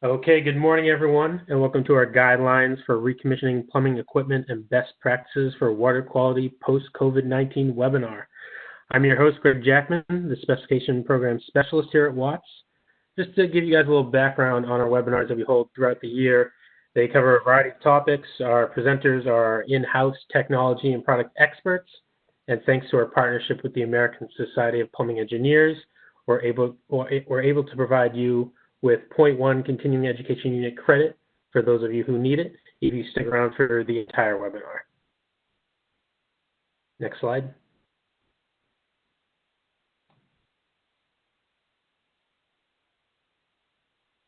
Okay, good morning, everyone, and welcome to our guidelines for recommissioning plumbing equipment and best practices for water quality post-COVID-19 webinar. I'm your host, Greg Jackman, the Specification Program Specialist here at Watts. Just to give you guys a little background on our webinars that we hold throughout the year, they cover a variety of topics. Our presenters are in-house technology and product experts, and thanks to our partnership with the American Society of Plumbing Engineers, we're able to provide you with 0.1 continuing education unit credit for those of you who need it if you stick around for the entire webinar. Next slide.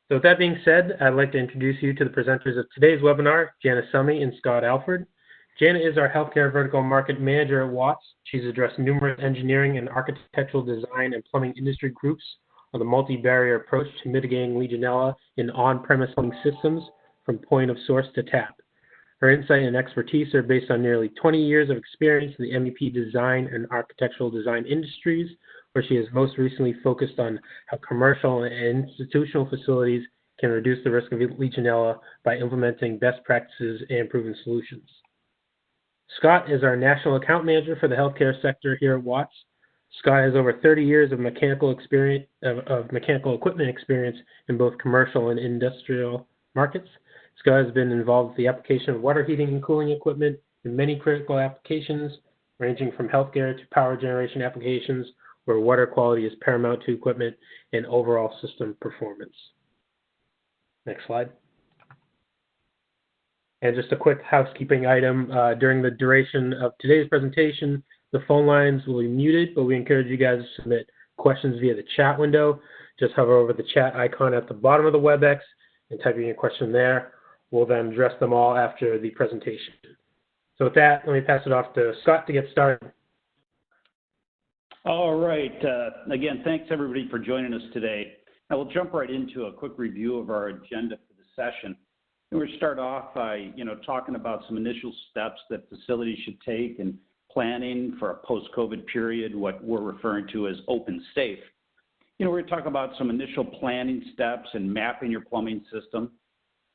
So with that being said, I'd like to introduce you to the presenters of today's webinar, Jana Summy and Scott Alford. Jana is our Healthcare Vertical Market Manager at Watts. She's addressed numerous engineering and architectural design and plumbing industry groups on the multi-barrier approach to mitigating Legionella in on-premise plumbing systems from point of source to tap. Her insight and expertise are based on nearly 20 years of experience in the MEP design and architectural design industries, where she has most recently focused on how commercial and institutional facilities can reduce the risk of Legionella by implementing best practices and proven solutions. Scott is our National Account Manager for the healthcare sector here at Watts. Scott has over 30 years of mechanical equipment experience in both commercial and industrial markets. Scott has been involved with the application of water heating and cooling equipment in many critical applications, ranging from healthcare to power generation applications, where water quality is paramount to equipment and overall system performance. Next slide. And just a quick housekeeping item, during the duration of today's presentation, the phone lines will be muted, but we encourage you guys to submit questions via the chat window. Just hover over the chat icon at the bottom of the WebEx and type in your question there. We'll then address them all after the presentation. So with that, let me pass it off to Scott to get started. All right. Again, thanks everybody for joining us today. Now we'll jump right into a quick review of our agenda for the session. And we'll start off by, talking about some initial steps that facilities should take in planning for a post-COVID period, what we're referring to as open safe. We're going to talk about some initial planning steps and mapping your plumbing system.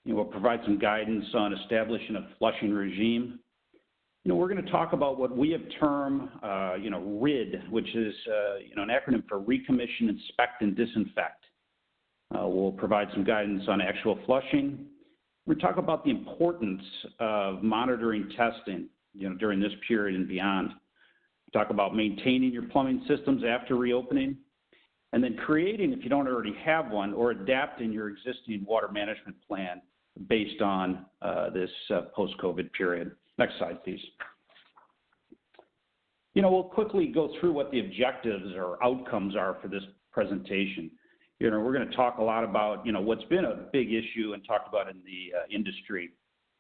We'll provide some guidance on establishing a flushing regime. We're going to talk about what we have termed, RID, which is, an acronym for Recommission, Inspect, and Disinfect. We'll provide some guidance on actual flushing. We'll talk about the importance of monitoring testing, during this period and beyond. We'll talk about maintaining your plumbing systems after reopening, and then creating, if you don't already have one, or adapting your existing water management plan based on this post-COVID period. Next slide, please. We'll quickly go through what the objectives or outcomes are for this presentation. We're going to talk a lot about, what's been a big issue and talked about in the industry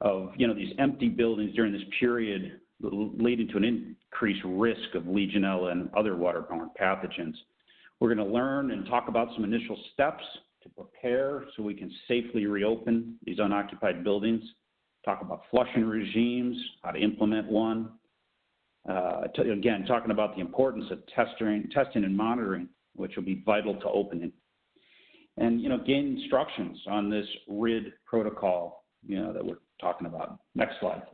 of, these empty buildings during this period leading to an increased risk of Legionella and other waterborne pathogens. We're going to learn and talk about some initial steps to prepare so we can safely reopen these unoccupied buildings, talk about flushing regimes, how to implement one. Again, talking about the importance of testing and monitoring, which will be vital to opening. And, gain instructions on this RID protocol, that we're talking about. Next slide, please.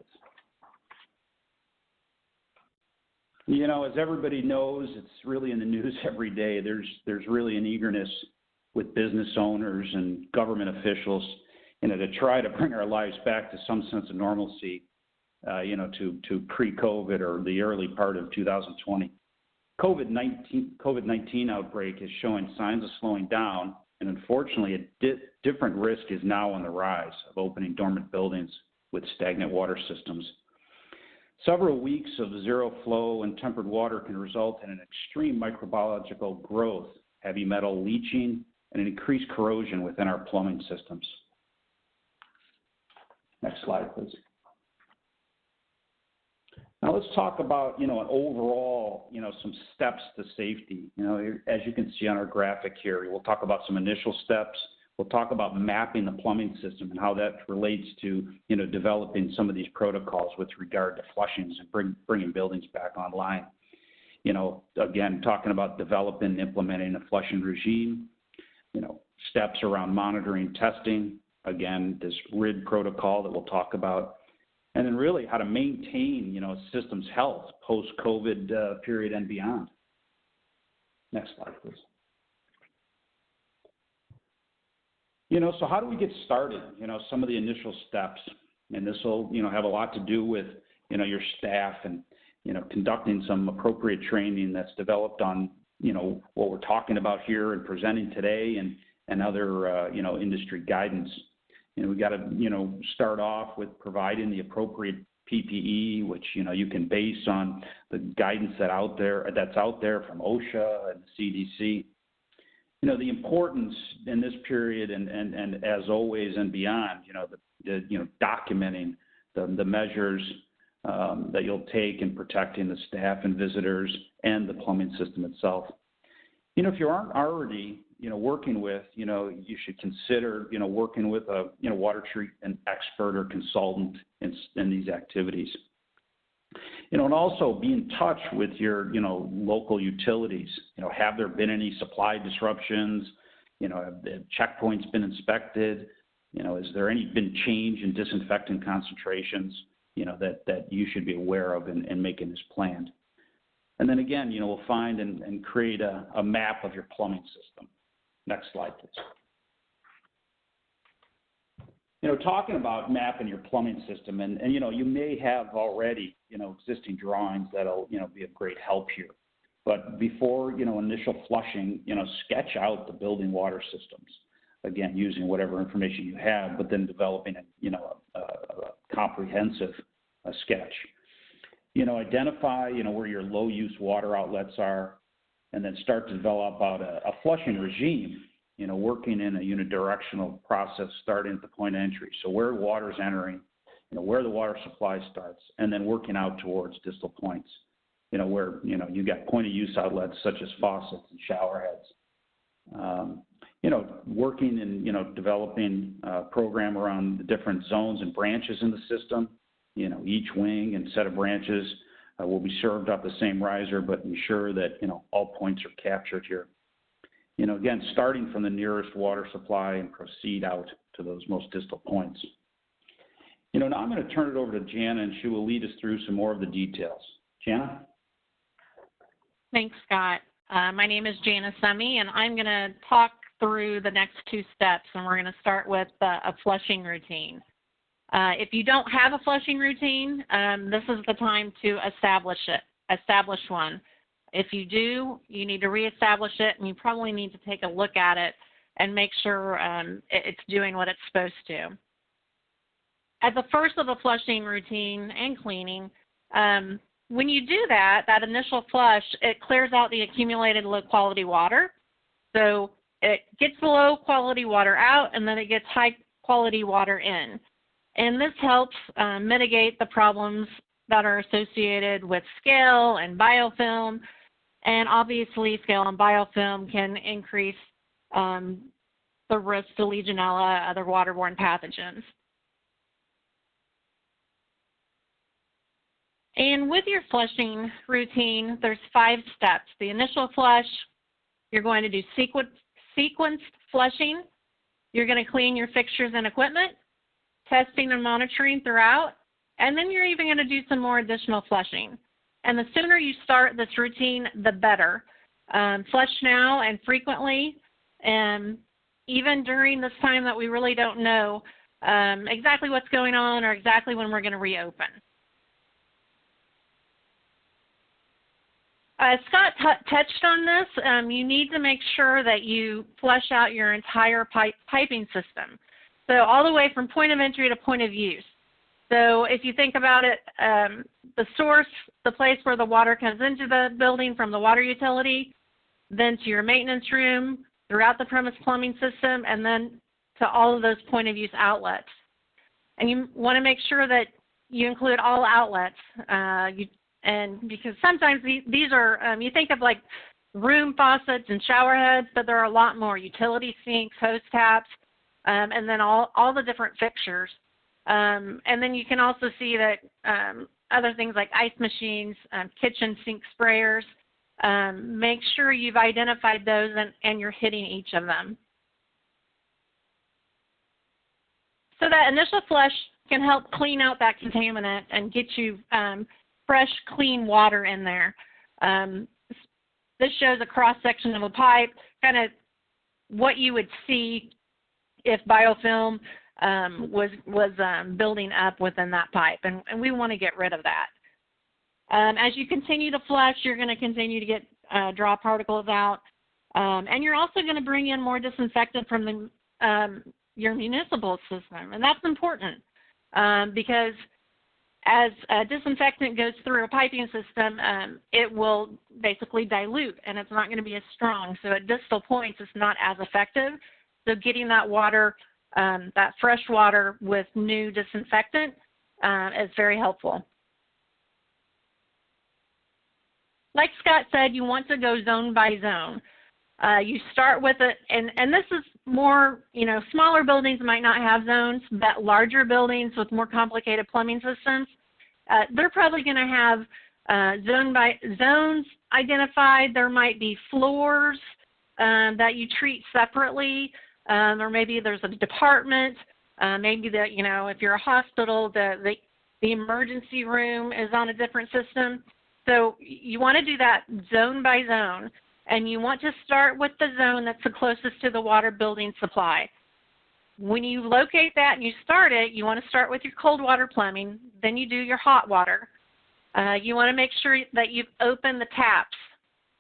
As everybody knows, it's really in the news every day. There's really an eagerness with business owners and government officials, to try to bring our lives back to some sense of normalcy, to pre-COVID or the early part of 2020. COVID-19 outbreak is showing signs of slowing down, and unfortunately, a different risk is now on the rise of opening dormant buildings with stagnant water systems. Several weeks of zero flow and tempered water can result in an extreme microbiological growth, heavy metal leaching, and an increased corrosion within our plumbing systems. Next slide, please. Now let's talk about, an overall, some steps to safety. As you can see on our graphic here, we'll talk about some initial steps. We'll talk about mapping the plumbing system and how that relates to, developing some of these protocols with regard to flushings and bringing buildings back online. Again, talking about developing and implementing a flushing regime, steps around monitoring, testing, again, this RID protocol that we'll talk about, and then really how to maintain, system's health post-COVID period and beyond. Next slide, please. So how do we get started? Some of the initial steps, and this will, have a lot to do with, your staff and, conducting some appropriate training that's developed on, what we're talking about here and presenting today and other, industry guidance. We got to, start off with providing the appropriate PPE, which, you can base on the guidance that's out there from OSHA and the CDC. The importance in this period and as always and beyond, documenting the measures that you'll take in protecting the staff and visitors and the plumbing system itself. If you aren't already, working with, you should consider, working with a, water treatment expert or consultant in these activities. And also be in touch with your, local utilities. Have there been any supply disruptions? Have the checkpoints been inspected? Is there been change in disinfectant concentrations, that you should be aware of and making this planned? And then again, we'll find and create a map of your plumbing system. Next slide, please. Talking about mapping your plumbing system, and you may have already, existing drawings that'll, be of great help here. But before, initial flushing, sketch out the building water systems. Again, using whatever information you have, but then developing a comprehensive sketch. Identify, where your low-use water outlets are, and then start to develop out a flushing regime, working in a unidirectional process starting at the point of entry. So where water's entering, where the water supply starts, and then working out towards distal points, where, you got point-of-use outlets such as faucets and shower heads. Working and, developing a program around the different zones and branches in the system. Each wing and set of branches will be served off the same riser, but ensure that, all points are captured here. Again, starting from the nearest water supply and proceed out to those most distal points. Now I'm going to turn it over to Jana, and she will lead us through some more of the details. Jana? Thanks, Scott. My name is Jana Summy, and I'm going to talk through the next two steps, and we're going to start with a flushing routine. If you don't have a flushing routine, this is the time to establish one. If you do, you need to reestablish it, and you probably need to take a look at it and make sure it's doing what it's supposed to. At the first of the flushing routine and cleaning, when you do that initial flush, it clears out the accumulated low-quality water. So it gets the low-quality water out, and then it gets high-quality water in. And this helps mitigate the problems that are associated with scale and biofilm. And obviously, scale and biofilm can increase the risk to Legionella, other waterborne pathogens. And with your flushing routine, there's 5 steps. The initial flush, you're going to do sequenced flushing. You're going to clean your fixtures and equipment, testing and monitoring throughout, and then you're even going to do some more additional flushing. And the sooner you start this routine, the better. Flush now and frequently, even during this time that we really don't know exactly what's going on or exactly when we're going to reopen. Scott touched on this. You need to make sure that you flush out your entire piping system. So all the way from point of entry to point of use. So if you think about it, the source, the place where the water comes into the building from the water utility, then to your maintenance room, throughout the premise plumbing system, and then to all of those point of use outlets. And you want to make sure that you include all outlets. And because sometimes these are, you think of like room faucets and shower heads, but there are a lot more: utility sinks, hose taps, and then all the different fixtures. And then you can also see that other things like ice machines, kitchen sink sprayers, make sure you've identified those and you're hitting each of them. So that initial flush can help clean out that contaminant and get you fresh, clean water in there. This shows a cross-section of a pipe, kind of what you would see if biofilm was building up within that pipe, and we want to get rid of that. As you continue to flush, you're going to continue to get draw particles out, and you're also going to bring in more disinfectant from your municipal system, and that's important because as disinfectant goes through a piping system, it will basically dilute, and it's not going to be as strong. So at distal points, it's not as effective. So getting that water, that fresh water with new disinfectant is very helpful. Like Scott said, you want to go zone by zone. You start with it, and this is more, smaller buildings might not have zones, but larger buildings with more complicated plumbing systems, they're probably going to have zones identified. There might be floors that you treat separately, or maybe there's a department. Maybe if you're a hospital, the emergency room is on a different system. So you want to do that zone by zone. And you want to start with the zone that's the closest to the water building supply. When you locate that and you start it, you want to start with your cold water plumbing, then you do your hot water. You want to make sure that you've opened the taps,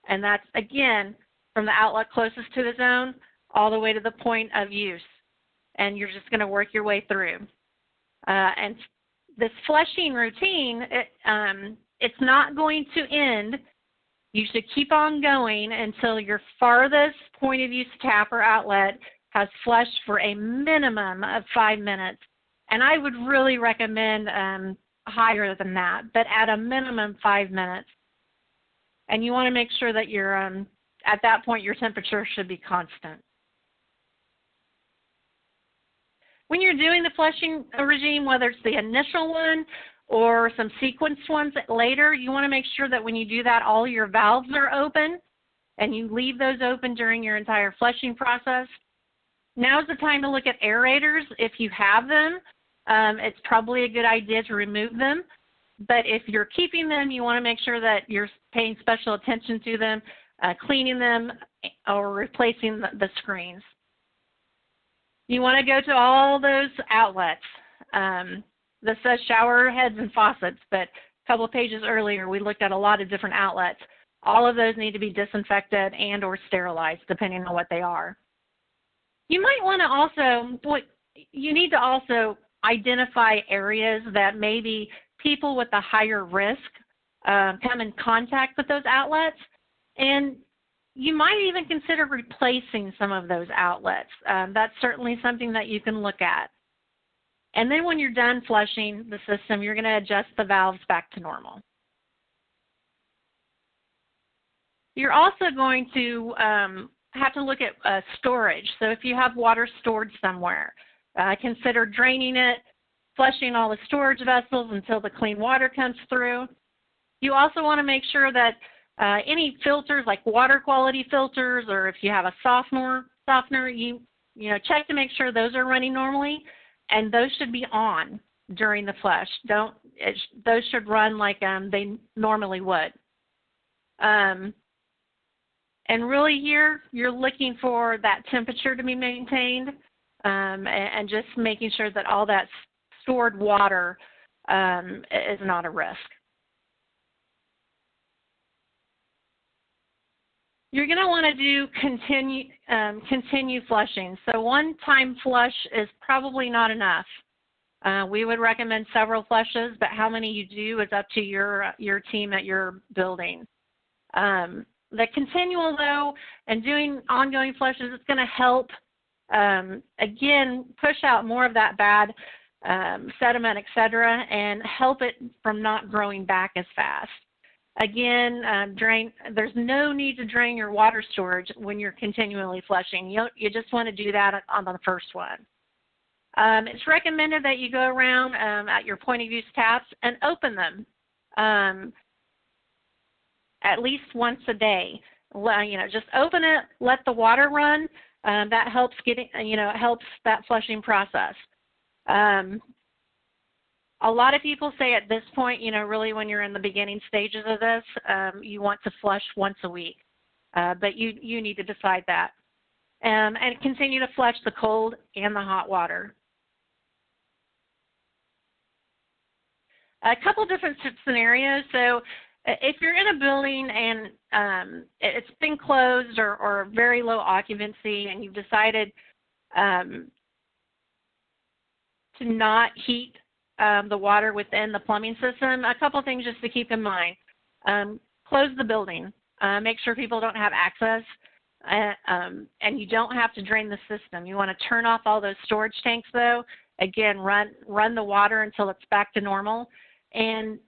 and that's, again, from the outlet closest to the zone all the way to the point of use. And you're just going to work your way through. And this flushing routine, it's not going to end. You should keep on going until your farthest point of use tap or outlet has flushed for a minimum of 5 minutes. And I would really recommend higher than that, but at a minimum 5 minutes. And you want to make sure that you're, at that point, your temperature should be constant. When you're doing the flushing regime, whether it's the initial one or some sequenced ones later, you want to make sure that when you do that, all your valves are open, and you leave those open during your entire flushing process. Now's the time to look at aerators. If you have them, it's probably a good idea to remove them. But if you're keeping them, you want to make sure that you're paying special attention to them, cleaning them, or replacing the screens. You want to go to all those outlets. This says shower heads and faucets, but a couple of pages earlier, we looked at a lot of different outlets. All of those need to be disinfected and or sterilized, depending on what they are. You might want to also, you need to also identify areas that maybe people with a higher risk come in contact with those outlets, and you might even consider replacing some of those outlets. That's certainly something that you can look at. And then when you're done flushing the system, you're going to adjust the valves back to normal. You're also going to have to look at storage. So if you have water stored somewhere, consider draining it, flushing all the storage vessels until the clean water comes through. You also want to make sure that any filters like water quality filters, or if you have a softener, you check to make sure those are running normally. And those should be on during the flush. Those should run like they normally would. And really here, you're looking for that temperature to be maintained and just making sure that all that stored water is not a risk. You're going to want to do continue flushing. So one-time flush is probably not enough. We would recommend several flushes, but how many you do is up to your team at your building. The continual, though, and doing ongoing flushes is going to help, again, push out more of that bad sediment, et cetera, and help it from not growing back as fast. Again, there's no need to drain your water storage when you're continually flushing. You just want to do that on the first one. It's recommended that you go around at your point of use taps and open them at least once a day. Just open it, let the water run. That helps it helps that flushing process. A lot of people say at this point, really when you're in the beginning stages of this, you want to flush once a week, but you need to decide that. And continue to flush the cold and the hot water. A couple different scenarios. So if you're in a building and it's been closed or very low occupancy and you've decided to not heat the water within the plumbing system, a couple things just to keep in mind. Close the building. Make sure people don't have access. And you don't have to drain the system. You want to turn off all those storage tanks, though. Again, run the water until it's back to normal. And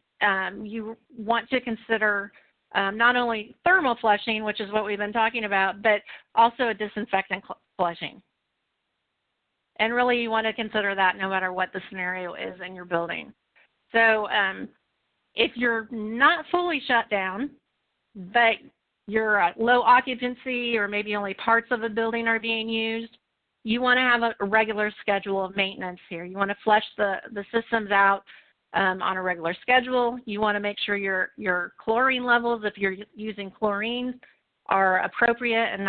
you want to consider not only thermal flushing, which is what we've been talking about, but also a disinfectant flushing. And really, you want to consider that no matter what the scenario is in your building. So if you're not fully shut down, but you're at low occupancy or maybe only parts of a building are being used, you want to have a regular schedule of maintenance here. You want to flush the systems out on a regular schedule. You want to make sure your chlorine levels, if you're using chlorine, are appropriate and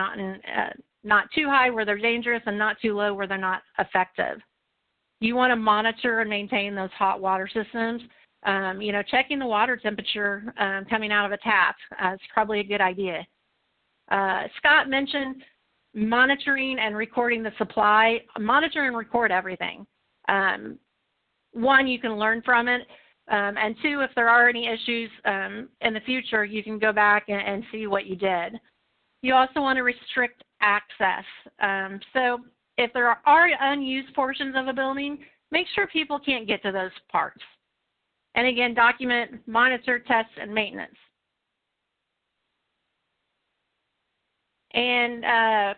not too high where they're dangerous and not too low where they're not effective. You want to monitor and maintain those hot water systems. Checking the water temperature coming out of a tap is probably a good idea. Scott mentioned monitoring and recording the supply. Monitor and record everything. One, you can learn from it. And two, if there are any issues in the future, you can go back and see what you did. You also want to restrict access. So if there are unused portions of a building, make sure people can't get to those parts. And again, document, monitor, test, and maintenance. And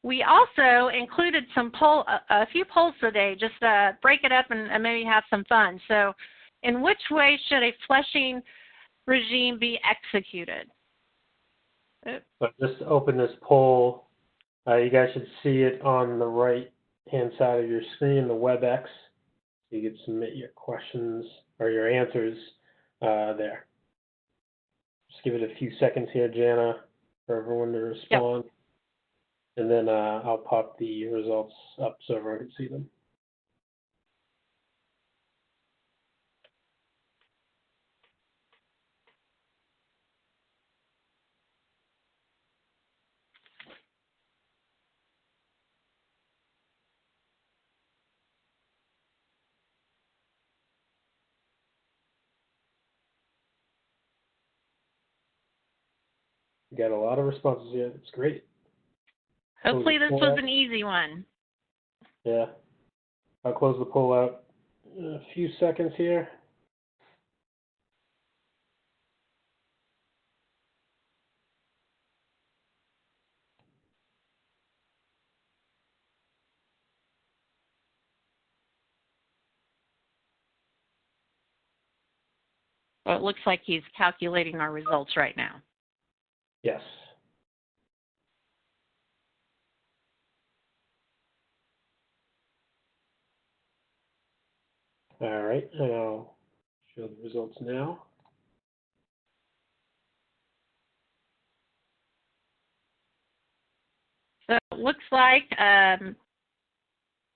we also included a few polls today, just to break it up and maybe have some fun. So in which way should a flushing regime be executed? So just to open this poll, you guys should see it on the right-hand side of your screen, the WebEx. You can submit your questions or your answers there. Just give it a few seconds here, Jana, for everyone to respond. Yep. And then I'll pop the results up so everyone can see them. We got a lot of responses here. It's great. Hopefully this was an easy one. Yeah. I'll close the poll out in a few seconds here. Well, it looks like he's calculating our results right now. Yes. All right, and I'll show the results now. So it looks like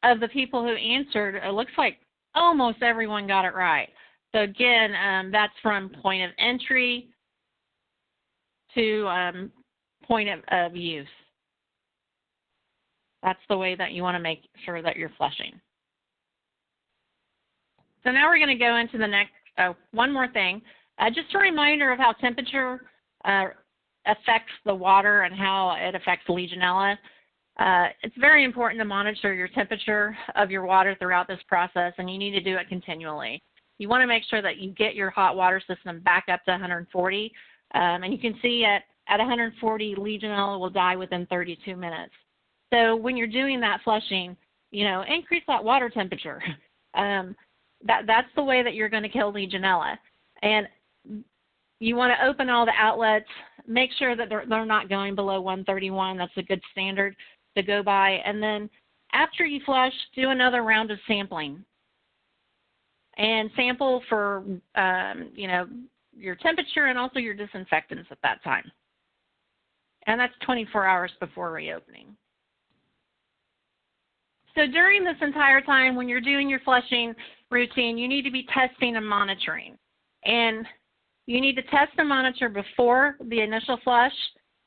of the people who answered, it looks like almost everyone got it right. So again, that's from point of entry to point of use. That's the way that you want to make sure that you're flushing. So now we're going to go into the next, one more thing. Just a reminder of how temperature affects the water and how it affects Legionella. It's very important to monitor your temperature of your water throughout this process, and you need to do it continually. You want to make sure that you get your hot water system back up to 140, and you can see at 140, Legionella will die within 32 minutes. So when you're doing that flushing, increase that water temperature. That's the way that you're going to kill Legionella. And you want to open all the outlets, make sure that they're not going below 131. That's a good standard to go by. And then After you flush, do another round of sampling. And sample for, your temperature and also your disinfectants at that time. And that's 24 hours before reopening. So during this entire time, when you're doing your flushing routine, you need to be testing and monitoring. And you need to test and monitor before the initial flush.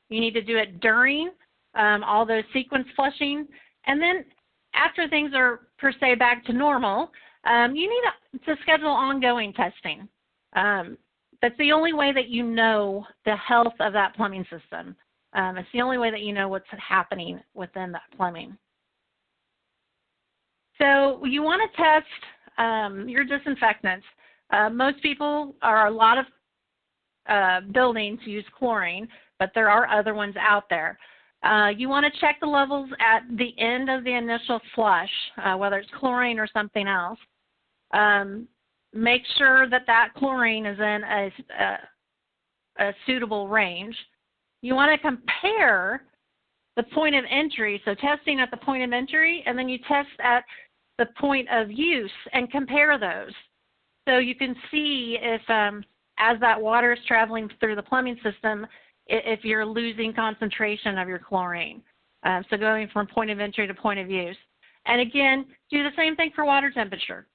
You need to do it during all those sequence flushing. And then after things are, per se, back to normal, you need to schedule ongoing testing. That's the only way that you know the health of that plumbing system. It's the only way that you know what's happening within that plumbing. So you want to test your disinfectants. Most people, or a lot of buildings, use chlorine, but there are other ones out there. You want to check the levels at the end of the initial flush, whether it's chlorine or something else. Make sure that that chlorine is in a suitable range. You want to compare the point of entry, so testing at the point of entry, and then you test at the point of use and compare those. So you can see if, as that water is traveling through the plumbing system, if you're losing concentration of your chlorine. So going from point of entry to point of use. And again, do the same thing for water temperature.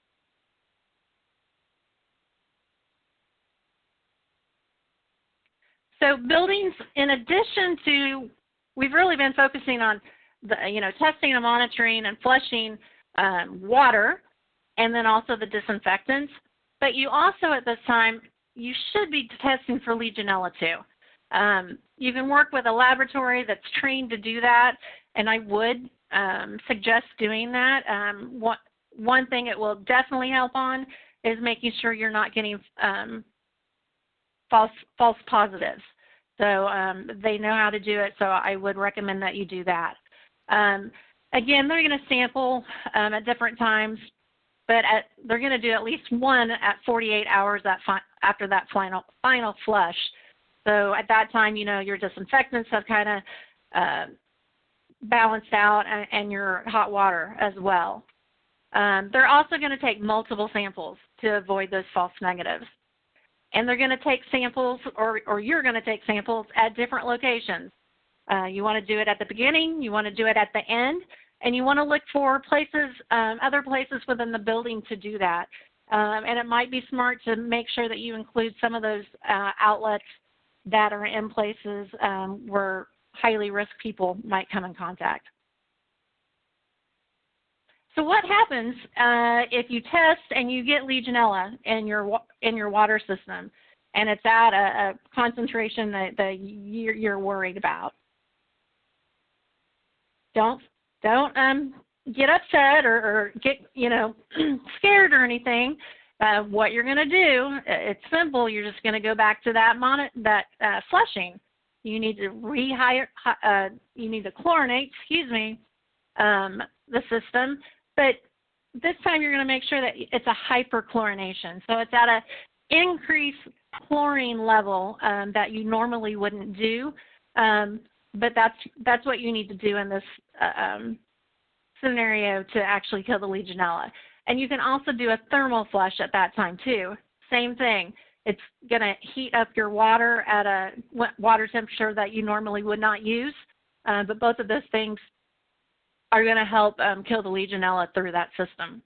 So buildings, in addition to, we've really been focusing on the, testing and monitoring and flushing water, and then also the disinfectants. But you also, at this time, you should be testing for Legionella too. You can work with a laboratory that's trained to do that, and I would suggest doing that. One thing it will definitely help on is making sure you're not getting false positives. So they know how to do it, so I would recommend that you do that. Again, they're going to sample at different times, but they're going to do at least one at 48 hours after that final flush. So at that time, your disinfectants have kind of balanced out, and your hot water as well. They're also going to take multiple samples to avoid those false negatives. And they're going to take samples, or you're going to take samples at different locations. You want to do it at the beginning, you want to do it at the end, and you want to look for places, other places within the building to do that. And it might be smart to make sure that you include some of those outlets that are in places where highly risk people might come in contact. So what happens if you test and you get Legionella in your water system, and it's at a concentration that you're worried about? Don't get upset or get scared or anything. What you're going to do, it's simple. You're just going to go back to that flushing. You need to you need to chlorinate, the system. But this time you're going to make sure that it's a hyperchlorination. So it's at an increased chlorine level that you normally wouldn't do. But that's what you need to do in this scenario to actually kill the Legionella. And you can also do a thermal flush at that time too. Same thing. It's going to heat up your water at a water temperature that you normally would not use. But both of those things are going to help kill the Legionella through that system.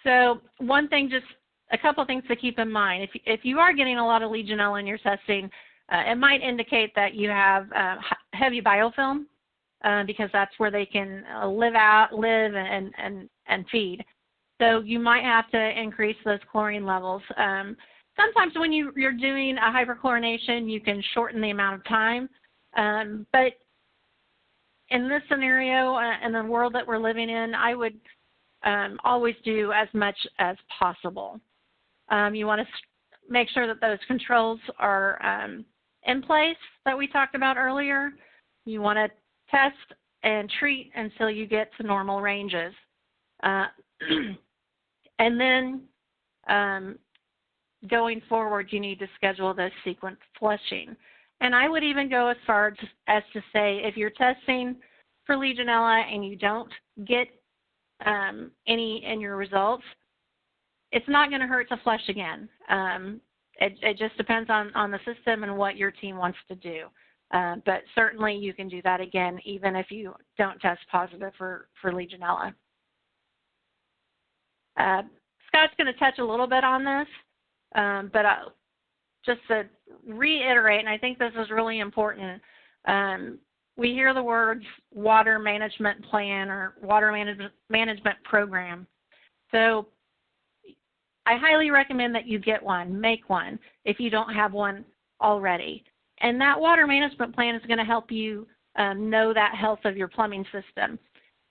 So one thing, just a couple things to keep in mind. If you are getting a lot of Legionella in your testing, it might indicate that you have heavy biofilm because that's where they can live and feed. So you might have to increase those chlorine levels. Sometimes when you're doing a hyperchlorination, you can shorten the amount of time. But in this scenario, in the world that we're living in, I would always do as much as possible. You want to make sure that those controls are in place that we talked about earlier. You want to test and treat until you get to normal ranges. And then going forward, you need to schedule this sequence flushing. And I would even go as far as to say, if you're testing for Legionella and you don't get any in your results, it's not going to hurt to flush again. It just depends on the system and what your team wants to do. But certainly you can do that again, even if you don't test positive for Legionella. Scott's going to touch a little bit on this, but just to reiterate, and I think this is really important, we hear the words water management plan or water management program. So I highly recommend that you get one, make one, if you don't have one already. And that water management plan is going to help you know that health of your plumbing system.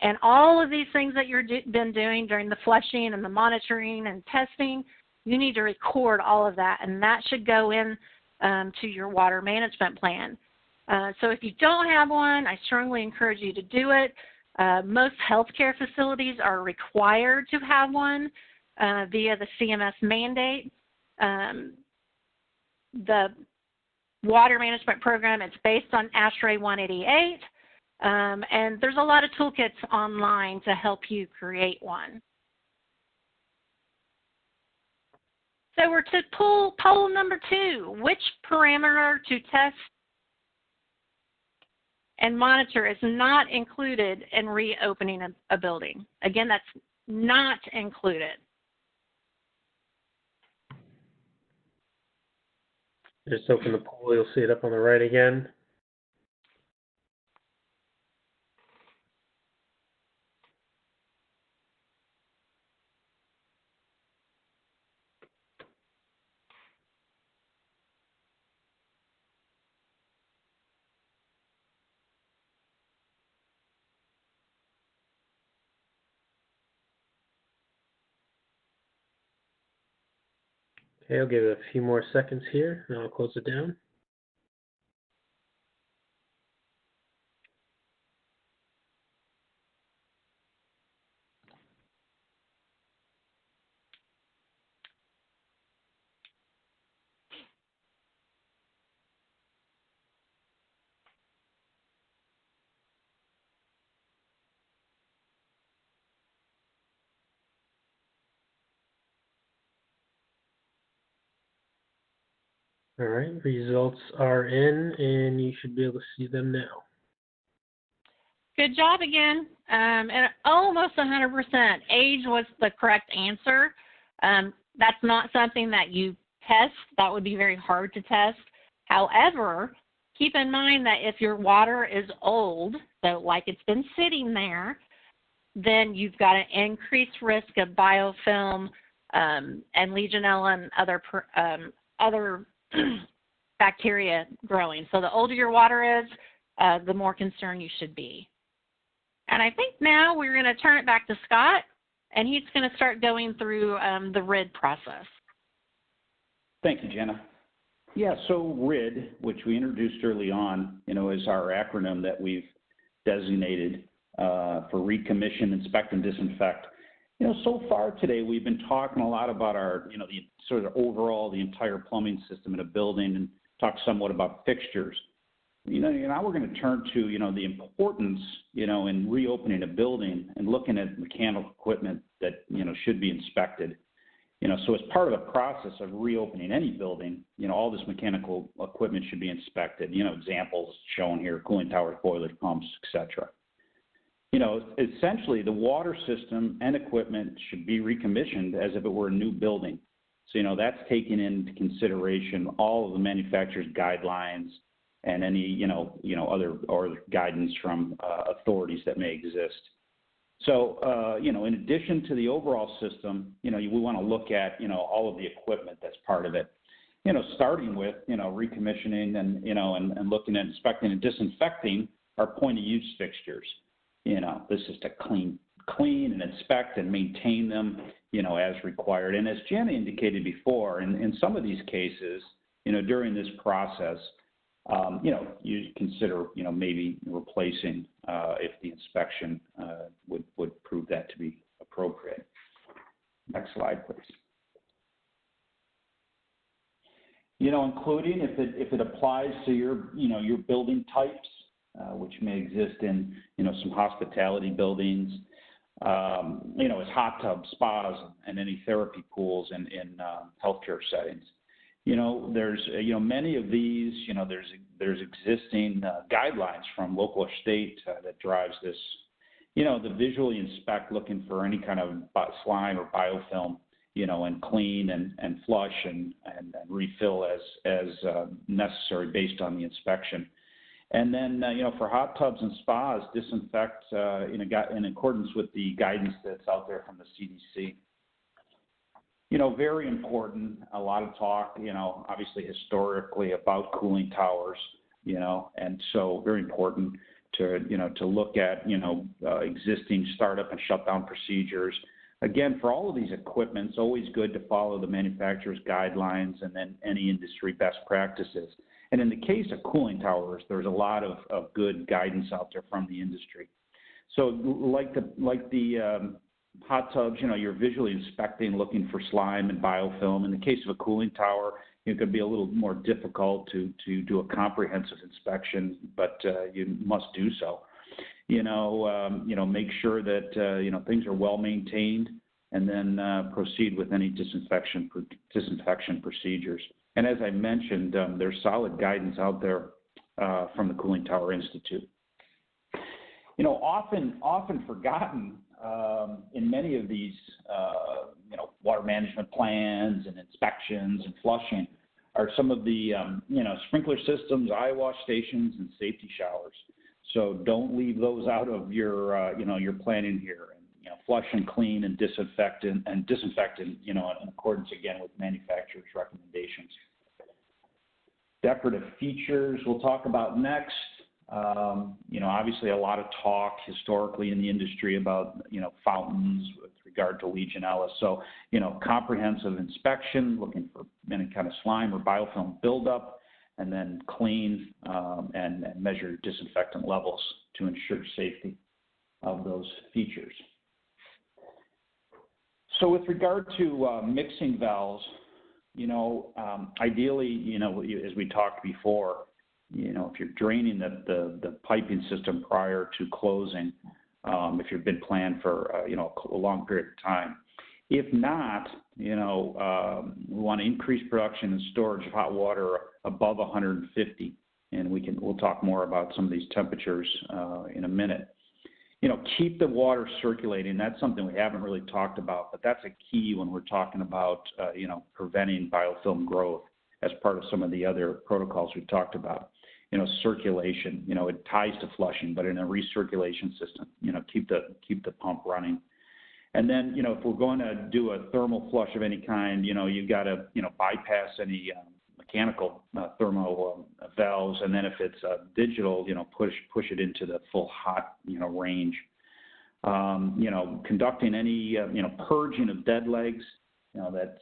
And all of these things that you've been doing during the flushing and the monitoring and testing, you need to record all of that, and that should go in to your water management plan. So if you don't have one, I strongly encourage you to do it. Most healthcare facilities are required to have one via the CMS mandate. The water management program, it's based on ASHRAE 188, and there's a lot of toolkits online to help you create one. So we're to poll number 2, which parameter to test and monitor is not included in reopening a building? Again, that's not included. Just open the poll, you'll see it up on the right again. Okay, I'll give it a few more seconds here, and I'll close it down. All right, results are in, and you should be able to see them now. Good job again. And almost 100%. Age was the correct answer. That's not something that you test. That would be very hard to test. However, keep in mind that if your water is old, so like it's been sitting there, then you've got an increased risk of biofilm and Legionella and other bacteria growing. So the older your water is, the more concerned you should be. And I think now we're going to turn it back to Scott, and he's going to start going through the RID process. Thank you, Jenna. Yeah, so RID, which we introduced early on, is our acronym that we've designated for recommission, inspect, and disinfect. So far today, we've been talking a lot about our, the sort of overall, the entire plumbing system in a building, and talk somewhat about fixtures. Now we're going to turn to, the importance, in reopening a building and looking at mechanical equipment that, should be inspected. So as part of the process of reopening any building, all this mechanical equipment should be inspected. Examples shown here: cooling towers, boilers, pumps, etc. Essentially, the water system and equipment should be recommissioned as if it were a new building. So, that's taking into consideration all of the manufacturer's guidelines and any, other guidance from authorities that may exist. So, in addition to the overall system, we want to look at, all of the equipment that's part of it. Starting with, recommissioning and looking at inspecting and disinfecting our point of use fixtures. This is to clean and inspect and maintain them, as required. And as Jenna indicated before, in some of these cases, during this process, you consider, maybe replacing if the inspection would prove that to be appropriate. Next slide, please. including if it applies to your building types, which may exist in, some hospitality buildings, as hot tubs, spas, and any therapy pools in healthcare settings. There's, many of these, there's existing guidelines from local or state that drives this, the visually inspect, looking for any kind of slime or biofilm, and clean and flush and refill as necessary based on the inspection. And then, for hot tubs and spas, disinfect in accordance with the guidance that's out there from the CDC. Very important, a lot of talk, obviously historically about cooling towers, and so very important to look at, existing startup and shutdown procedures. Again, for all of these equipment, it's always good to follow the manufacturer's guidelines and then any industry best practices. And in the case of cooling towers, there's a lot of good guidance out there from the industry. So like the hot tubs, you're visually inspecting, looking for slime and biofilm. In the case of a cooling tower, it could be a little more difficult to do a comprehensive inspection, but you must do so. Make sure that things are well maintained, and then proceed with any disinfection procedures. And as I mentioned, there's solid guidance out there from the Cooling Tower Institute. Often forgotten in many of these, water management plans and inspections and flushing are some of the, sprinkler systems, eye wash stations, and safety showers. So don't leave those out of your planning here. And, flush and clean and disinfect in accordance again with manufacturer's recommendations. Decorative features we'll talk about next. Obviously a lot of talk historically in the industry about, fountains with regard to Legionella. So, comprehensive inspection, looking for any kind of slime or biofilm buildup, and then clean and measure disinfectant levels to ensure safety of those features. So with regard to mixing valves, ideally, as we talked before, if you're draining the piping system prior to closing, if you've been planned for, a long period of time. If not, we want to increase production and storage of hot water above 150, and we'll talk more about some of these temperatures in a minute. Keep the water circulating. That's something we haven't really talked about, but that's a key when we're talking about, preventing biofilm growth as part of some of the other protocols we've talked about. Circulation, it ties to flushing, but in a recirculation system, keep the pump running. And then, if we're going to do a thermal flush of any kind, you've got to, bypass any mechanical thermal valves, and then if it's digital, push it into the full hot, range. Conducting any, purging of dead legs, that's,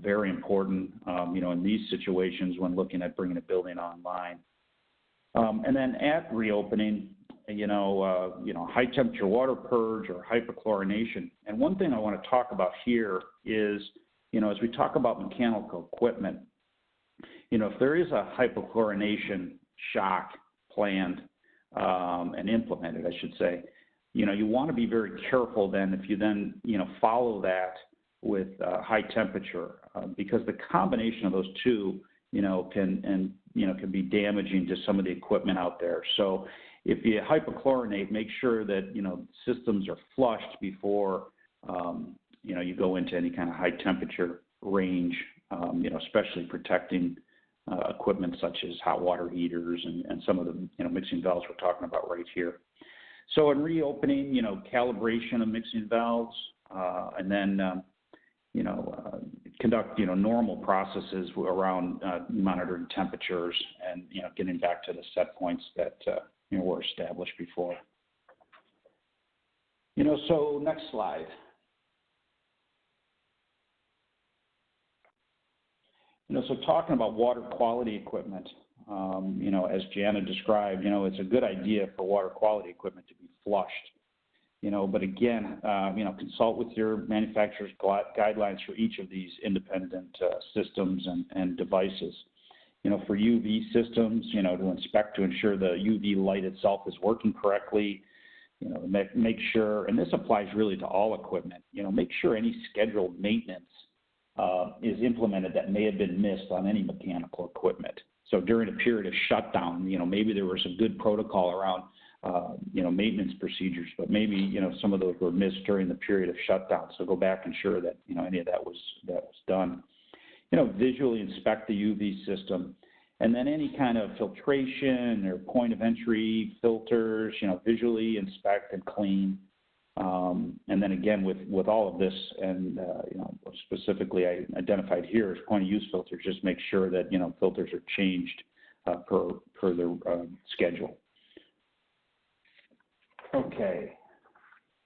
very important, in these situations when looking at bringing a building online. And then at reopening, high temperature water purge or hyperchlorination. And one thing I want to talk about here is, as we talk about mechanical equipment, if there is a hypochlorination shock planned and implemented, I should say, you want to be very careful then if you then, follow that with high temperature because the combination of those two, can be damaging to some of the equipment out there. So if you hypochlorinate, make sure that, systems are flushed before, you go into any kind of high temperature range, especially protecting equipment such as hot water heaters and some of the, mixing valves we're talking about right here. So in reopening, calibration of mixing valves, and then, conduct, normal processes around monitoring temperatures and, getting back to the set points that, were established before. So next slide. So talking about water quality equipment, as Jana described, it's a good idea for water quality equipment to be flushed. but again, consult with your manufacturer's guidelines for each of these independent systems and devices. For UV systems, to inspect to ensure the UV light itself is working correctly, make sure, and this applies really to all equipment, make sure any scheduled maintenance is implemented that may have been missed on any mechanical equipment. So during a period of shutdown, maybe there was a good protocol around, maintenance procedures, but maybe, some of those were missed during the period of shutdown. So go back and ensure that, any of that was done. Visually inspect the UV system, and then any kind of filtration or point of entry filters, visually inspect and clean. And then again, with all of this, and specifically I identified here as point of use filters, just make sure that filters are changed per their schedule. Okay,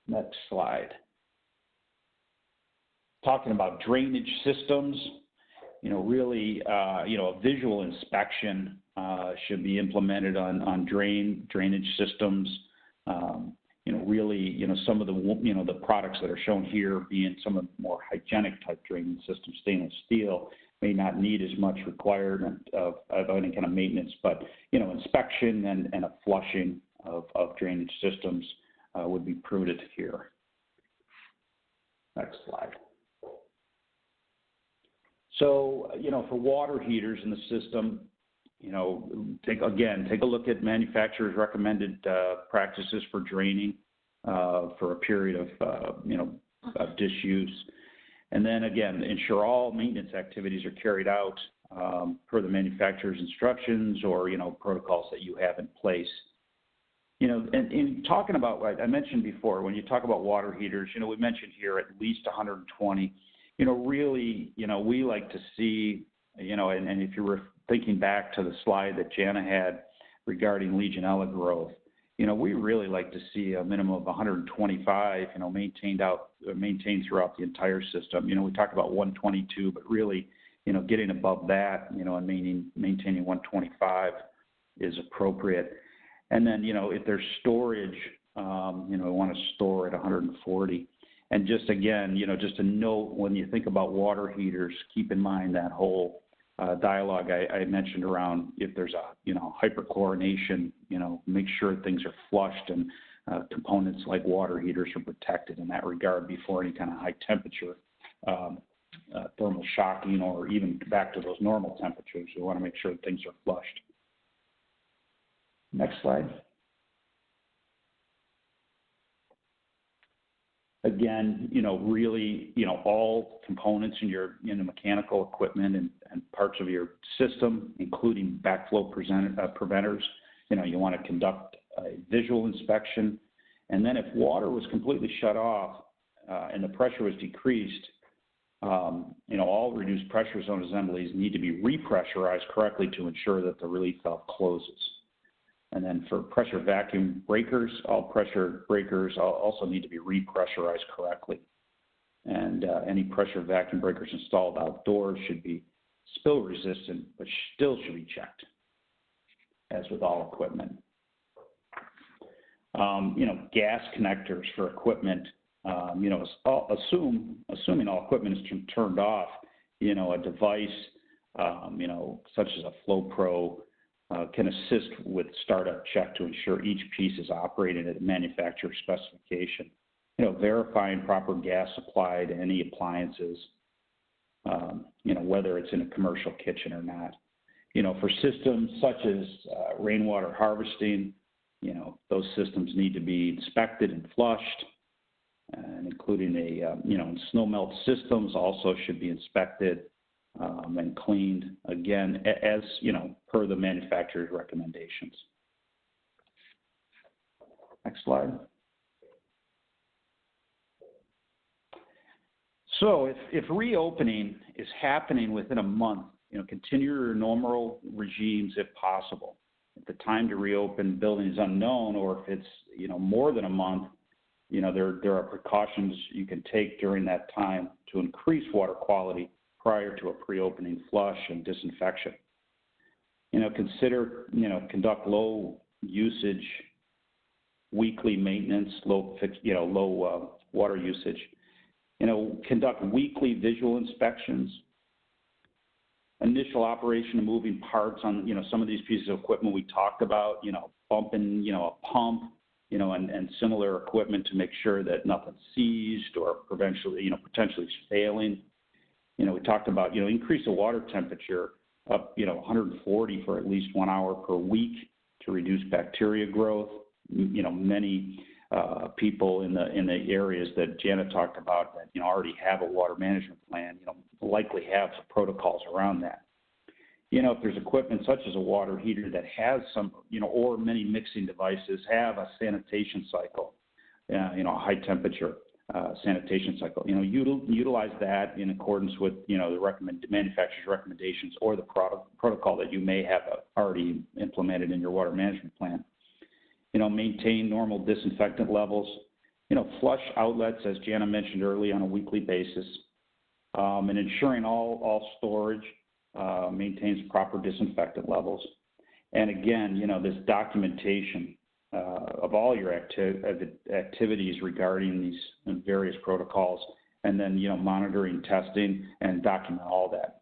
next slide. Talking about drainage systems, really, a visual inspection should be implemented on drainage systems. Really, some of the products that are shown here being some of the more hygienic type drainage systems, stainless steel, may not need as much requirement of any kind of maintenance, but, inspection and a flushing of drainage systems would be prudent here. Next slide. So, for water heaters in the system, take a look at manufacturers' recommended practices for draining for a period of disuse. And then again, ensure all maintenance activities are carried out per the manufacturer's instructions or, protocols that you have in place. And in talking about, I mentioned before, when you talk about water heaters, we mentioned here at least 120. Really, we like to see, and if you were thinking back to the slide that Jana had regarding Legionella growth, we really like to see a minimum of 125, maintained throughout the entire system. We talked about 122, but really, getting above that, and maintaining 125 is appropriate. And then, if there's storage, we want to store at 140. And just again, just a note, when you think about water heaters, keep in mind that whole dialogue I mentioned around if there's a, hyperchlorination, make sure things are flushed and components like water heaters are protected in that regard before any kind of high temperature thermal shocking or even back to those normal temperatures. We want to make sure things are flushed. Next slide. Again, really, all components in your mechanical equipment and parts of your system, including backflow preventers, you want to conduct a visual inspection. And then if water was completely shut off and the pressure was decreased, all reduced pressure zone assemblies need to be repressurized correctly to ensure that the relief valve closes. And then for pressure vacuum breakers, all pressure breakers also need to be repressurized correctly. And any pressure vacuum breakers installed outdoors should be spill resistant, but still should be checked, as with all equipment. Gas connectors for equipment, assuming all equipment is turned off, a device, such as a FlowPro, can assist with startup check to ensure each piece is operating at manufacturer specification. Verifying proper gas supply to any appliances, whether it's in a commercial kitchen or not. For systems such as rainwater harvesting, those systems need to be inspected and flushed, and including snow melt systems also should be inspected and cleaned, again, as, per the manufacturer's recommendations. Next slide. So if reopening is happening within a month, continue your normal regimes if possible. If the time to reopen building is unknown, or if it's, more than a month, there are precautions you can take during that time to increase water quality prior to a pre-opening flush and disinfection. Conduct low usage weekly maintenance, low water usage. Conduct weekly visual inspections, initial operation of moving parts on, some of these pieces of equipment we talked about, bumping, a pump, and similar equipment to make sure that nothing's seized or potentially failing. We talked about, increase the water temperature up, 140 for at least 1 hour per week to reduce bacteria growth. Many people in the areas that Janet talked about that, already have a water management plan, likely have protocols around that. If there's equipment such as a water heater that has some, or many mixing devices have a sanitation cycle, a high temperature sanitation cycle, utilize that in accordance with, the manufacturer's recommendations or the protocol that you may have already implemented in your water management plan. Maintain normal disinfectant levels, flush outlets, as Jana mentioned earlier, on a weekly basis, and ensuring all storage maintains proper disinfectant levels. And again, this documentation of all your activities regarding these various protocols, and then, monitoring, testing, and document all that.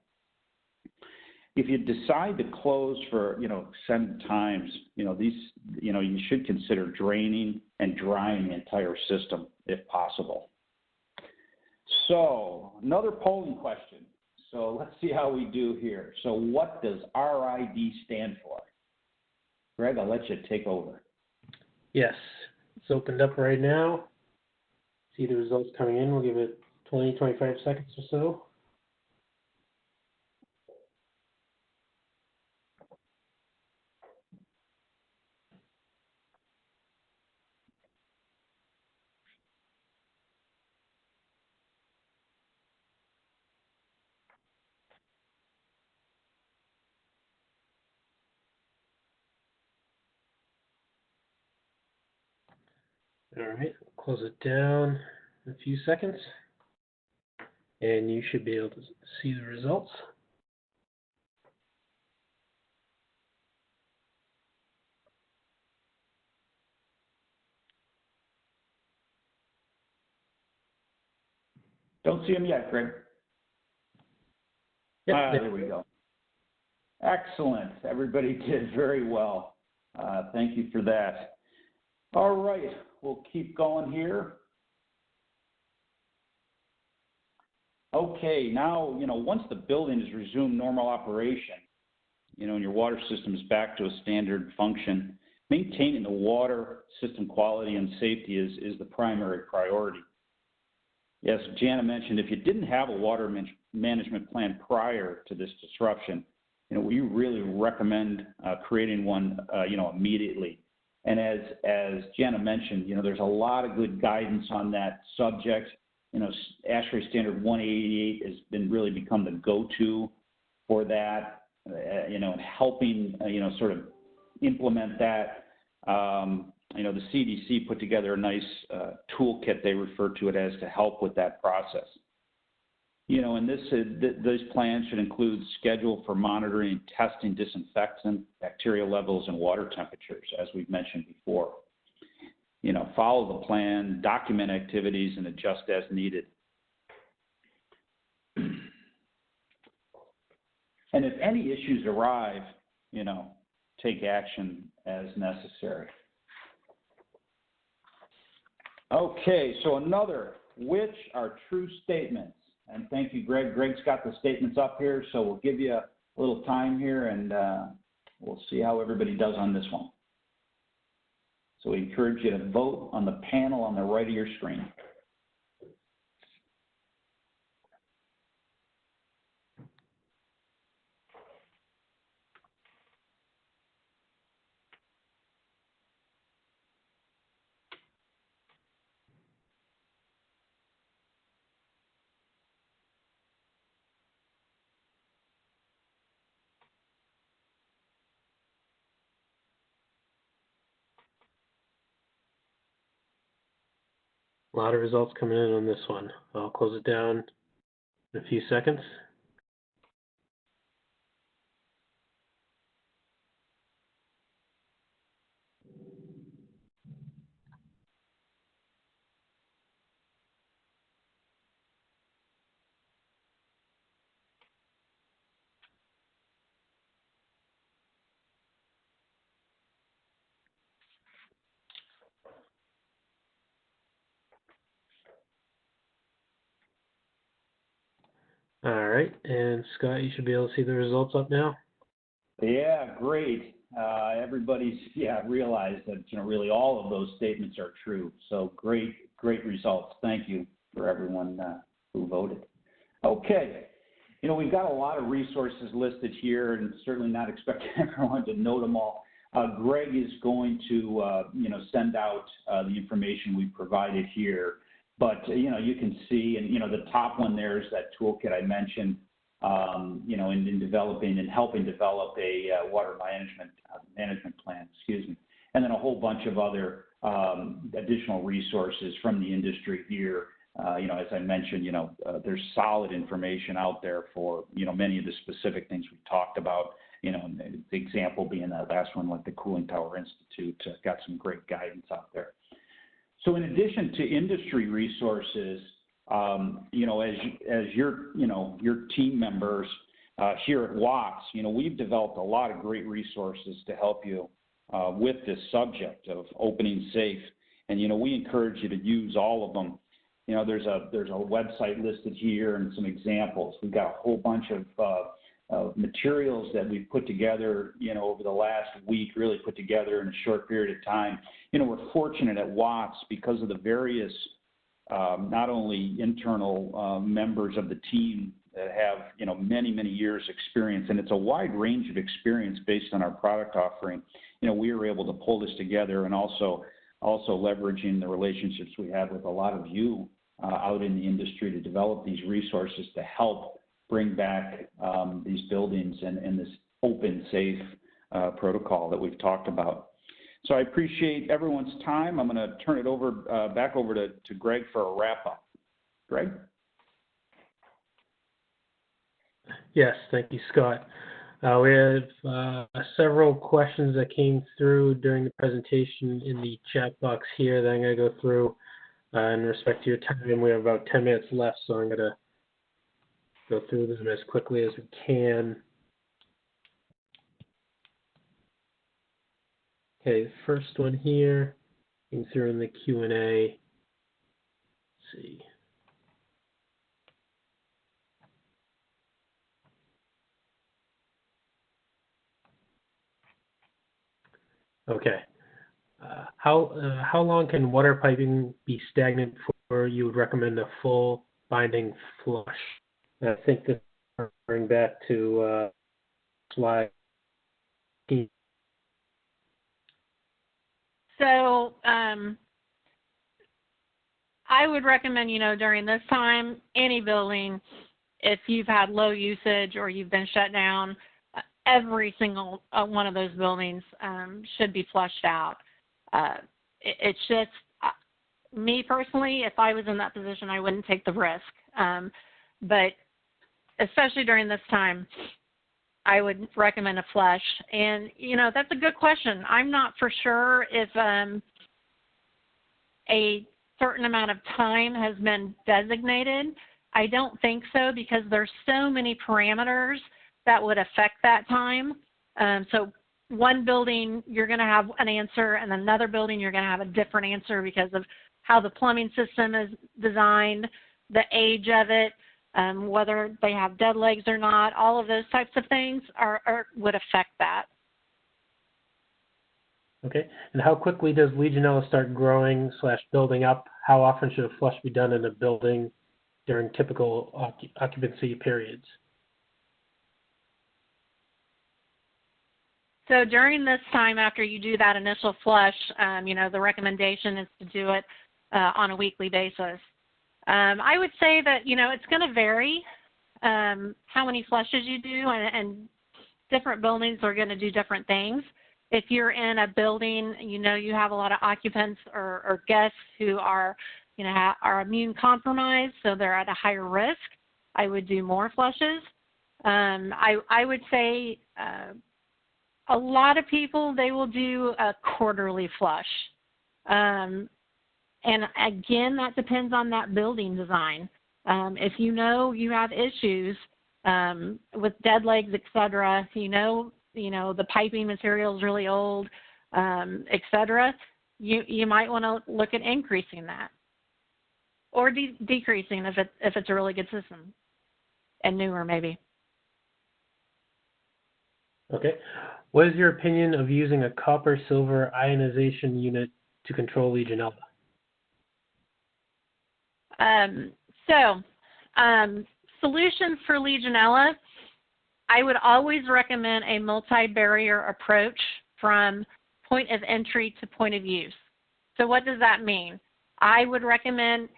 If you decide to close for, extended times, you should consider draining and drying the entire system if possible. So, another polling question. So let's see how we do here. So what does RID stand for? Greg, I'll let you take over. Yes, it's opened up right now. See the results coming in. We'll give it 20, 25 seconds or so. All right, close it down in a few seconds, and you should be able to see the results. Don't see them yet, Greg. Yep, there we go. Excellent. Everybody did very well. Thank you for that. All right, we'll keep going here. Okay, now, once the building has resumed normal operation, and your water system is back to a standard function, maintaining the water system quality and safety is the primary priority. As Jana mentioned, if you didn't have a water management plan prior to this disruption, we really recommend creating one, immediately. And as Jana mentioned, there's a lot of good guidance on that subject. ASHRAE Standard 188 has really become the go-to for that, and helping, sort of implement that. The CDC put together a nice toolkit, they refer to it as, to help with that process. And those plans should include schedule for monitoring and testing disinfectant, bacteria levels, and water temperatures, as we've mentioned before. Follow the plan, document activities, and adjust as needed. And if any issues arrive, take action as necessary. Okay, so which are true statements? And thank you, Greg. Greg's got the statements up here, so we'll give you a little time here, and we'll see how everybody does on this one. So we encourage you to vote on the panel on the right of your screen. A lot of results coming in on this one. I'll close it down in a few seconds. All right, and Scott, you should be able to see the results up now. Yeah, great. Everybody's realized that really all of those statements are true. So great results. Thank you for everyone who voted. Okay, we've got a lot of resources listed here, and certainly not expecting everyone to note them all. Greg is going to send out the information we provided here. But you can see, and the top one there is that toolkit I mentioned. In developing and helping develop a water management plan, and then a whole bunch of other additional resources from the industry here. As I mentioned, there's solid information out there for many of the specific things we talked about. The example being that last one, like the Cooling Tower Institute, got some great guidance out there. So in addition to industry resources, as your team members here at Watts, we've developed a lot of great resources to help you with this subject of opening safe, and we encourage you to use all of them. There's a website listed here and some examples. We've got a whole bunch of materials that we've put together, over the last week, really put together in a short period of time. We're fortunate at Watts because of the various not only internal members of the team that have, many years experience, and it's a wide range of experience based on our product offering. We were able to pull this together, and also leveraging the relationships we have with a lot of you out in the industry to develop these resources to help bring back these buildings and this open, safe protocol that we've talked about. So I appreciate everyone's time. I'm going to turn it back over to Greg for a wrap-up. Greg? Yes, thank you, Scott. We have several questions that came through during the presentation in the chat box here that I'm going to go through. In respect to your time, we have about 10 minutes left, so I'm going to go through them as quickly as we can. Okay, first one here, came through in the Q&A. Let's see. Okay. How long can water piping be stagnant before you would recommend a full binding flush? And I think this is referring back to slide 18. So I would recommend, during this time, any building, if you've had low usage or you've been shut down, every single one of those buildings should be flushed out. It's just, me personally, if I was in that position, I wouldn't take the risk. But especially during this time, I would recommend a flush. And, that's a good question. I'm not for sure if a certain amount of time has been designated. I don't think so, because there's so many parameters that would affect that time. So one building, you're going to have an answer, and another building, you're going to have a different answer because of how the plumbing system is designed, the age of it, whether they have dead legs or not. All of those types of things would affect that. Okay, and how quickly does Legionella start growing / building up? How often should a flush be done in a building during typical occupancy periods? So during this time, after you do that initial flush, the recommendation is to do it on a weekly basis. I would say that, it's going to vary how many flushes you do, and different buildings are going to do different things. If you're in a building, you have a lot of occupants or guests who are, are immune compromised, so they're at a higher risk, I would do more flushes. I would say a lot of people, they will do a quarterly flush. And again, that depends on that building design. If you have issues with dead legs, et cetera, the piping material is really old, et cetera, you might want to look at increasing that or decreasing if it's a really good system. and newer maybe. Okay. What is your opinion of using a copper-silver ionization unit to control Legionella? Solutions for Legionella, I would always recommend a multi-barrier approach from point of entry to point of use. So what does that mean? I would recommend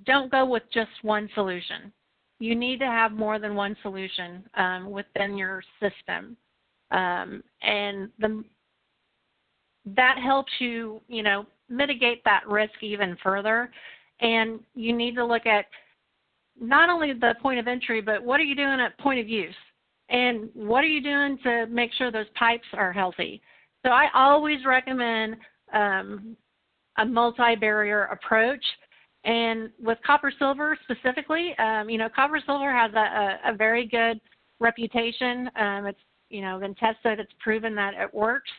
don't go with just one solution. You need to have more than one solution within your system. That helps you, mitigate that risk even further. And you need to look at not only the point of entry, but what are you doing at point of use? And what are you doing to make sure those pipes are healthy? So I always recommend a multi-barrier approach. And with copper silver specifically, copper silver has a very good reputation. It's been tested. It's proven that it works.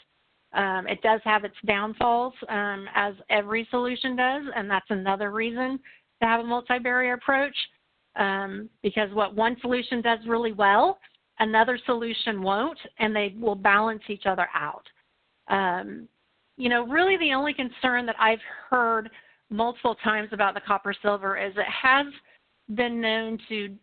It does have its downfalls, as every solution does, and that's another reason to have a multi-barrier approach, because what one solution does really well, another solution won't, and they will balance each other out. Really the only concern that I've heard multiple times about the copper silver is it has been known to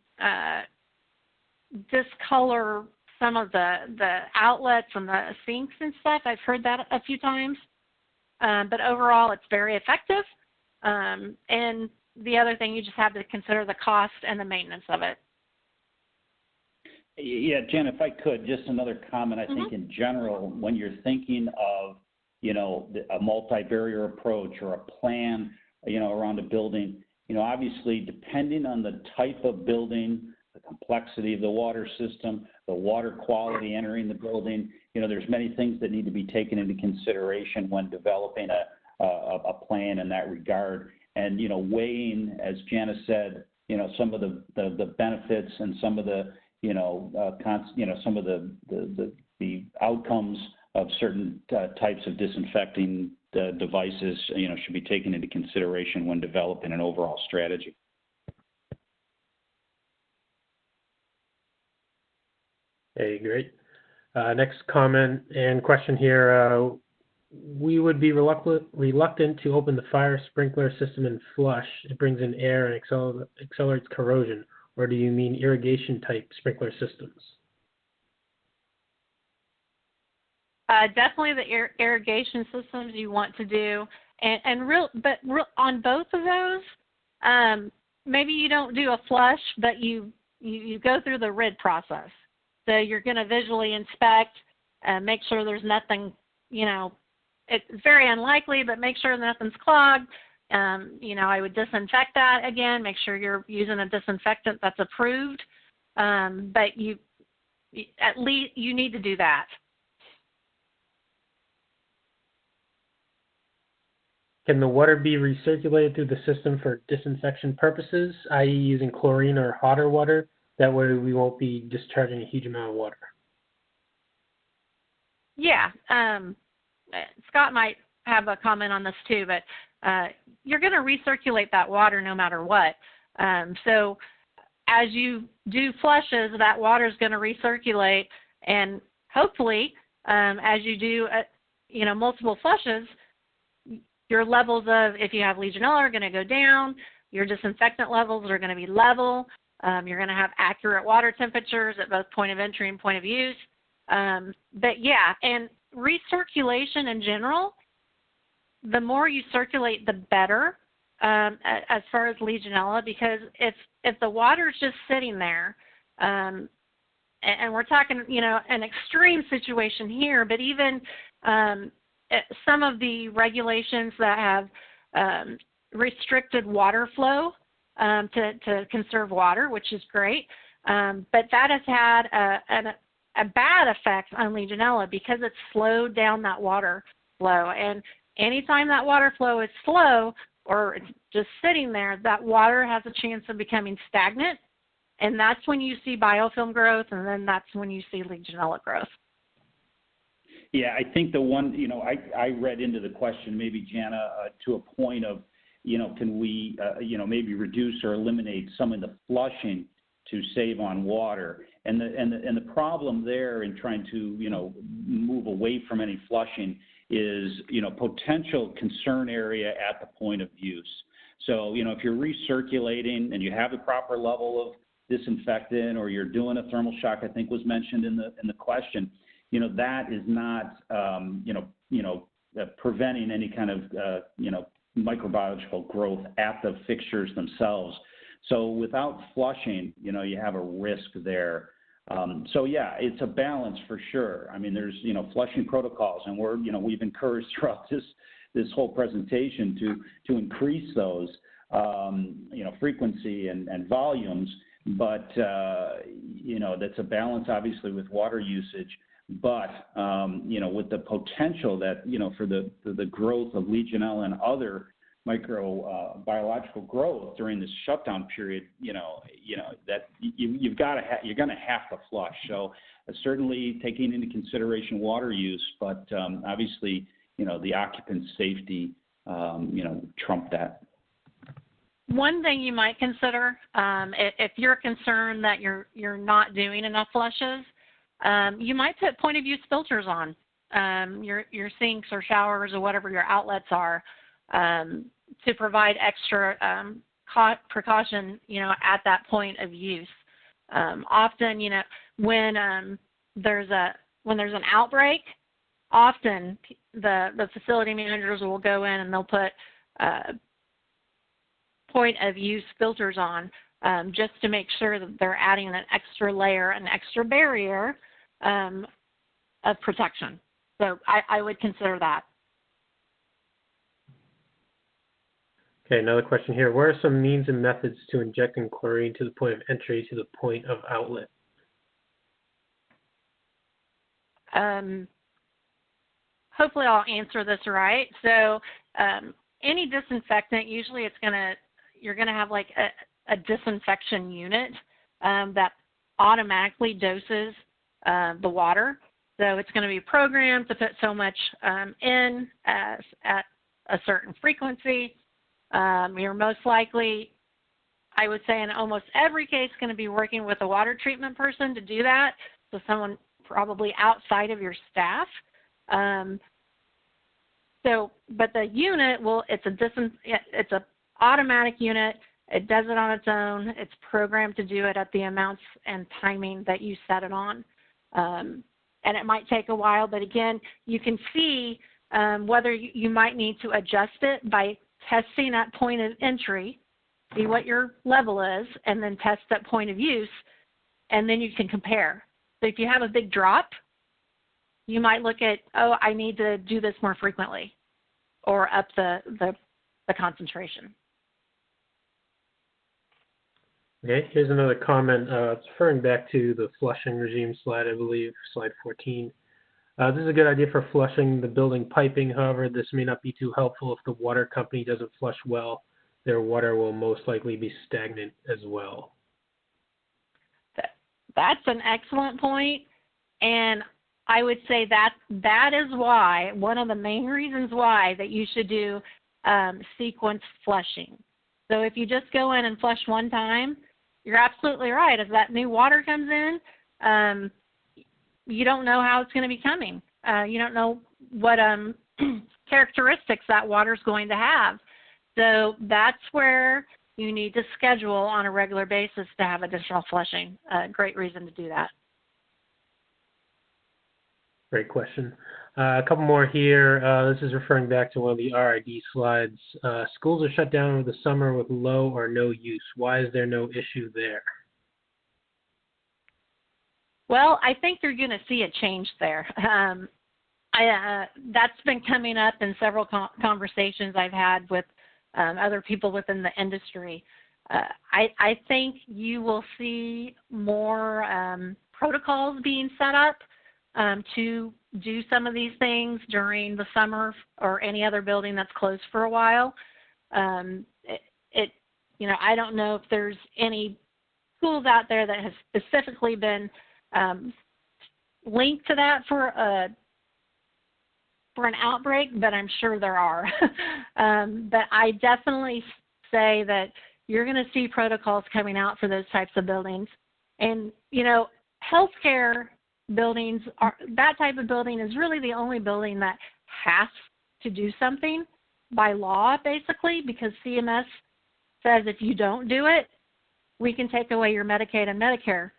discolor some of the outlets and the sinks and stuff. I've heard that a few times, but overall it's very effective. And the other thing, you just have to consider the cost and the maintenance of it. Yeah, Jen, if I could, just another comment. I think in general, when you're thinking of, a multi-barrier approach or a plan, around a building, obviously depending on the type of building, the complexity of the water system, the water quality entering the building, there's many things that need to be taken into consideration when developing a plan in that regard. And, weighing, as Janice said, some of the benefits and some of the, some of the outcomes of certain types of disinfecting devices, should be taken into consideration when developing an overall strategy. Okay, great. Next comment and question here. We would be reluctant to open the fire sprinkler system and flush. It brings in air and accelerates corrosion. Or do you mean irrigation type sprinkler systems? Definitely the irrigation systems you want to do, but on both of those, maybe you don't do a flush, but you go through the RID process. So you're going to visually inspect, make sure there's nothing, it's very unlikely, but make sure nothing's clogged. I would disinfect that again, make sure you're using a disinfectant that's approved, but at least you need to do that. Can the water be recirculated through the system for disinfection purposes, i.e. using chlorine or hotter water? That way we won't be discharging a huge amount of water. Yeah. Scott might have a comment on this too, but you're going to recirculate that water no matter what. So as you do flushes, that water is going to recirculate, and hopefully as you do multiple flushes, your levels of, if you have Legionella, are going to go down. Your disinfectant levels are going to be level. You're going to have accurate water temperatures at both point of entry and point of use. But yeah, and recirculation in general, the more you circulate, the better as far as Legionella, because if the water's just sitting there, and we're talking, an extreme situation here, but even some of the regulations that have restricted water flow to conserve water, which is great, but that has had a bad effect on Legionella because it's slowed down that water flow. And anytime that water flow is slow or it's just sitting there, that water has a chance of becoming stagnant, and that's when you see biofilm growth, and then that's when you see Legionella growth. Yeah, I think the one, I read into the question, maybe Jana, to a point of, can we, maybe reduce or eliminate some of the flushing, to save on water. And the problem there in trying to, move away from any flushing is, potential concern area at the point of use. So, if you're recirculating and you have the proper level of disinfectant, or you're doing a thermal shock, I think was mentioned in the question, that is not, preventing any kind of, microbiological growth at the fixtures themselves. So without flushing, you have a risk there. So yeah, it's a balance for sure. I mean, there's, flushing protocols, and we've encouraged throughout this whole presentation to increase those, frequency and volumes, but, that's a balance obviously with water usage, but, with the potential that, for the growth of Legionella and other microbiological growth during this shutdown period, that you're going to have to flush. So certainly taking into consideration water use, but obviously, the occupant's safety, trump that. One thing you might consider, if you're concerned that you're not doing enough flushes, you might put point of use filters on your sinks or showers or whatever your outlets are, to provide extra precaution, at that point of use. Often, when there's an outbreak, often the facility managers will go in and they'll put point of use filters on, just to make sure that they're adding an extra layer, an extra barrier of protection. So I would consider that. Okay, another question here. What are some means and methods to injecting chlorine to the point of entry to the point of outlet? Hopefully I'll answer this right. So any disinfectant, usually you're gonna have like a disinfection unit that automatically doses the water. So it's going to be programmed to put so much in at a certain frequency. You're most likely, I would say in almost every case, going to be working with a water treatment person to do that. So someone probably outside of your staff. But the unit it's a automatic unit. It does it on its own. It's programmed to do it at the amounts and timing that you set it on. And it might take a while, but again, you can see whether you might need to adjust it by testing at point of entry, see what your level is, and then test at point of use, and then you can compare. So if you have a big drop, you might look at, I need to do this more frequently, or up the concentration. Okay, here's another comment. It's referring back to the flushing regime slide, I believe, slide 14. This is a good idea for flushing the building piping. However, this may not be too helpful if the water company doesn't flush well. Their water will most likely be stagnant as well. That's an excellent point, and I would say that is why, one of the main reasons why that you should do sequence flushing. So if you just go in and flush one time, you're absolutely right. As that new water comes in, you don't know how it's going to be coming. You don't know what characteristics that water is going to have. So that's where you need to schedule on a regular basis to have additional flushing. Great reason to do that. Great question. A couple more here. This is referring back to one of the RID slides. Schools are shut down over the summer with low or no use. Why is there no issue there? Well, I think you're going to see a change there. That's been coming up in several conversations I've had with other people within the industry. I think you will see more protocols being set up to do some of these things during the summer or any other building that's closed for a while. I don't know if there's any schools out there that has specifically been linked to that for an outbreak, but I'm sure there are. But I definitely say that you're going to see protocols coming out for those types of buildings. And, healthcare buildings that type of building is really the only building that has to do something by law, basically, because CMS says if you don't do it, we can take away your Medicaid and Medicare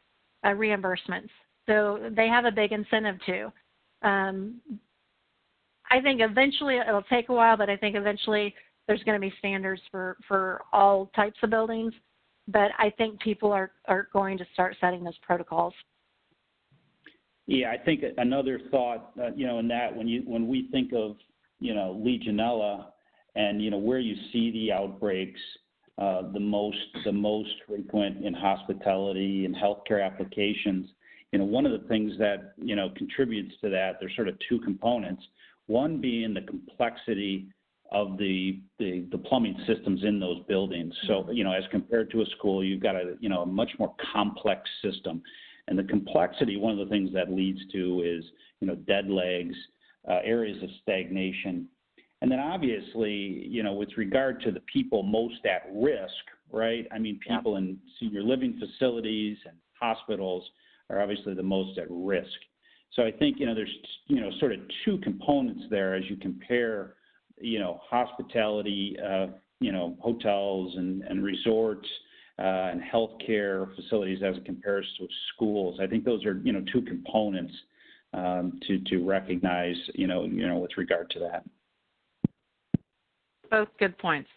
reimbursements. So they have a big incentive to. I think eventually it'll take a while, but I think eventually there's going to be standards for all types of buildings. But I think people are going to start setting those protocols. Yeah, I think another thought, in that when we think of, Legionella and, where you see the outbreaks the most frequent in hospitality and healthcare applications, one of the things that, contributes to that, there's sort of two components. One being the complexity of the plumbing systems in those buildings. So, as compared to a school, you've got a much more complex system. And the complexity, one of the things that leads to is, dead legs, areas of stagnation. And then obviously, with regard to the people most at risk, right? I mean, people in senior living facilities and hospitals are obviously the most at risk. So I think, there's, sort of two components there as you compare, hospitality, hotels and resorts and healthcare facilities as it compares to schools. I think those are, two components to recognize, with regard to that. Both good points.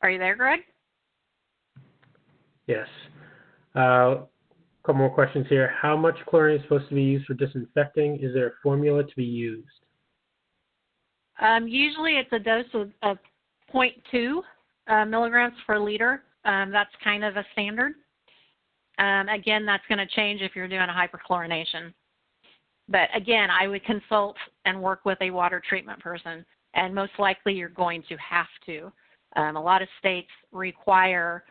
Are you there, Greg? Yes. A couple more questions here. How much chlorine is supposed to be used for disinfecting? Is there a formula to be used? Usually it's a dose of 0.2 milligrams per liter. That's kind of a standard. Again, that's going to change if you're doing a hyperchlorination. But again, I would consult and work with a water treatment person, and most likely you're going to have to. A lot of states require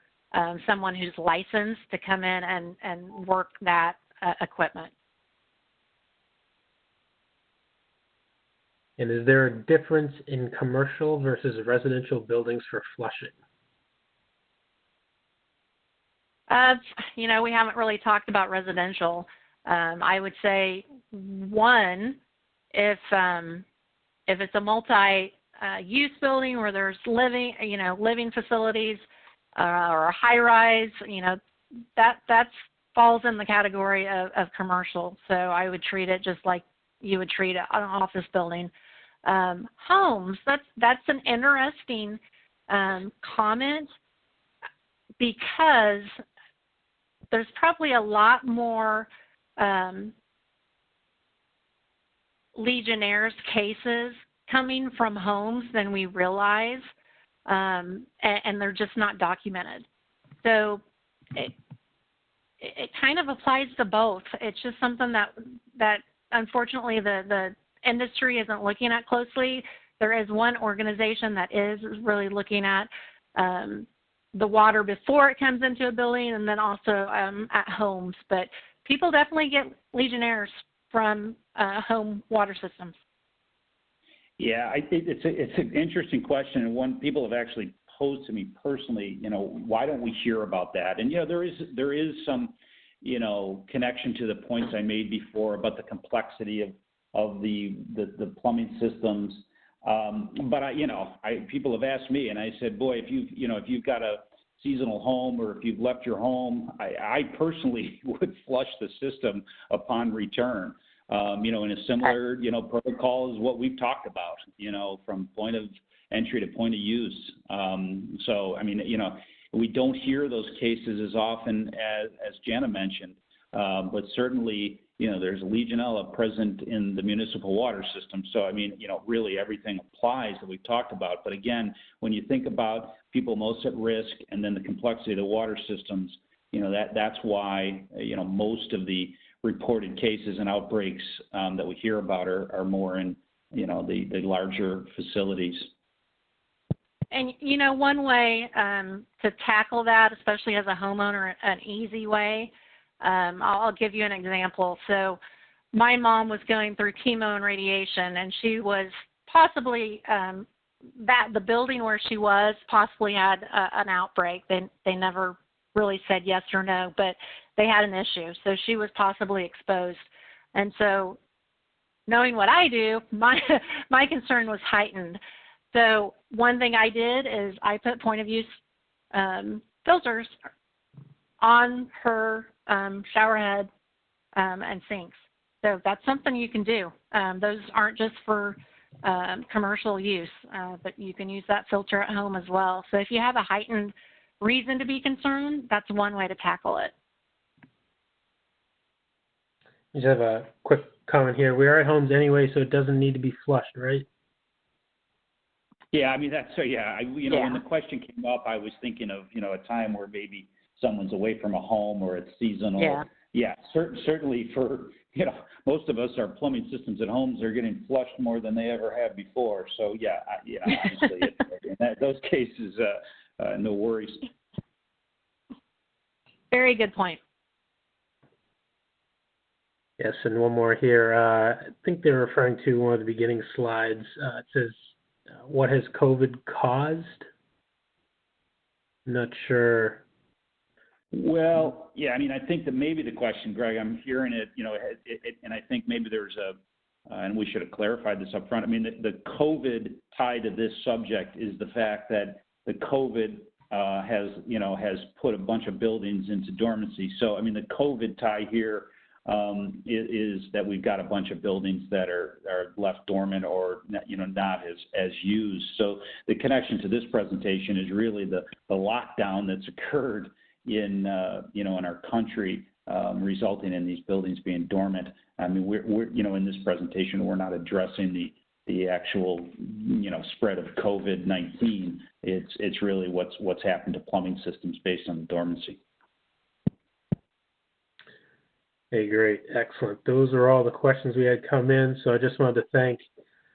someone who's licensed to come in and work that equipment. And is there a difference in commercial versus residential buildings for flushing? We haven't really talked about residential. I would say one, if it's a multi-use building where there's living facilities or a high-rise, that falls in the category of commercial. So I would treat it just like you would treat an office building. Homes, that's an interesting comment because there's probably a lot more Legionnaires cases coming from homes than we realize, and they're just not documented. So it kind of applies to both. It's just something that unfortunately the industry isn't looking at closely. There is one organization that is really looking at the water before it comes into a building and then also at homes. But people definitely get Legionnaires from home water systems. Yeah, I think it's an interesting question, and one people have actually posed to me personally. Why don't we hear about that? And there is some connection to the points I made before about the complexity of the plumbing systems. But people have asked me, and I said, boy, if you've got a seasonal home or if you've left your home, I personally would flush the system upon return. In a similar protocol is what we've talked about. From point of entry to point of use. So I mean, we don't hear those cases as often as Jana mentioned, but certainly. There's Legionella present in the municipal water system. So, I mean, really everything applies that we've talked about. But again, when you think about people most at risk and then the complexity of the water systems, that's why, most of the reported cases and outbreaks that we hear about are more in, the larger facilities. And, one way to tackle that, especially as a homeowner, an easy way, I'll give you an example. So my mom was going through chemo and radiation, and she was possibly the building where she was possibly had an outbreak. They never really said yes or no, but they had an issue, so she was possibly exposed. And so, knowing what I do, my concern was heightened. So one thing I did is I put point of use filters on her shower head and sinks. So that's something you can do. Those aren't just for commercial use, but you can use that filter at home as well. So if you have a heightened reason to be concerned, that's one way to tackle it. I just have a quick comment here. We are at homes anyway, so it doesn't need to be flushed, right? Yeah, I mean, that's so, yeah, when the question came up, I was thinking of, a time where maybe someone's away from a home or it's seasonal. Yeah, certainly for, most of us, our plumbing systems at homes are getting flushed more than they ever have before. So, obviously, in those cases, no worries. Very good point. Yes, and one more here. I think they're referring to one of the beginning slides. It says, what has COVID caused? I'm not sure. Well, yeah, I mean, I think that maybe the question, Greg, I'm hearing it, and I think maybe there's and we should have clarified this up front. I mean, the COVID tie to this subject is the fact that the COVID has put a bunch of buildings into dormancy. So, I mean, the COVID tie here is that we've got a bunch of buildings that are left dormant or not as used. So the connection to this presentation is really the lockdown that's occurred in in our country, resulting in these buildings being dormant. I mean, we're in this presentation we're not addressing the actual spread of COVID-19. It's really what's happened to plumbing systems based on the dormancy. Hey, great. Excellent. Those are all the questions we had come in. So I just wanted to thank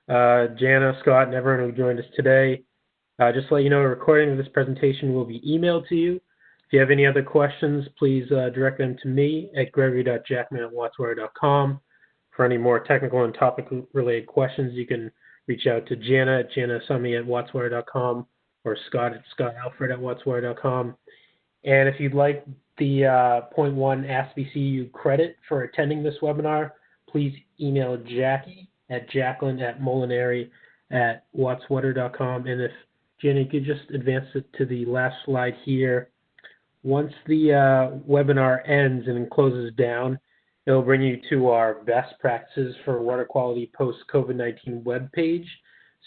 Jana, Scott, and everyone who joined us today. Just to let you know, a recording of this presentation will be emailed to you. If you have any other questions, please direct them to me at gregory.jackman@wattswater.com. For any more technical and topic-related questions, you can reach out to Jana at janasummy@wattswater.com or Scott at scottalfred@wattswater.com. And if you'd like the 0.1 ASBCU credit for attending this webinar, please email Jackie at jacqueline@molinari@wattswater.com. And if Jenny could just advance it to the last slide here. Once the webinar ends and closes down, it'll bring you to our best practices for water quality post-COVID-19 webpage.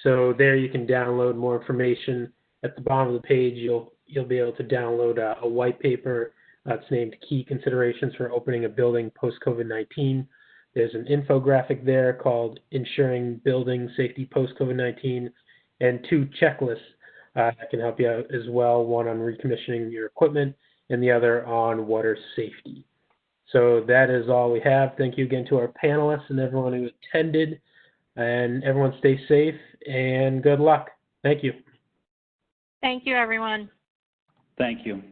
So there you can download more information. At the bottom of the page, you'll be able to download a white paper. It's named Key Considerations for Opening a Building Post-COVID-19. There's an infographic there called Ensuring Building Safety Post-COVID-19, and 2 checklists that can help you out as well, one on recommissioning your equipment and the other on water safety. So that is all we have. Thank you again to our panelists and everyone who attended, and everyone stay safe and good luck. Thank you. Thank you, everyone. Thank you.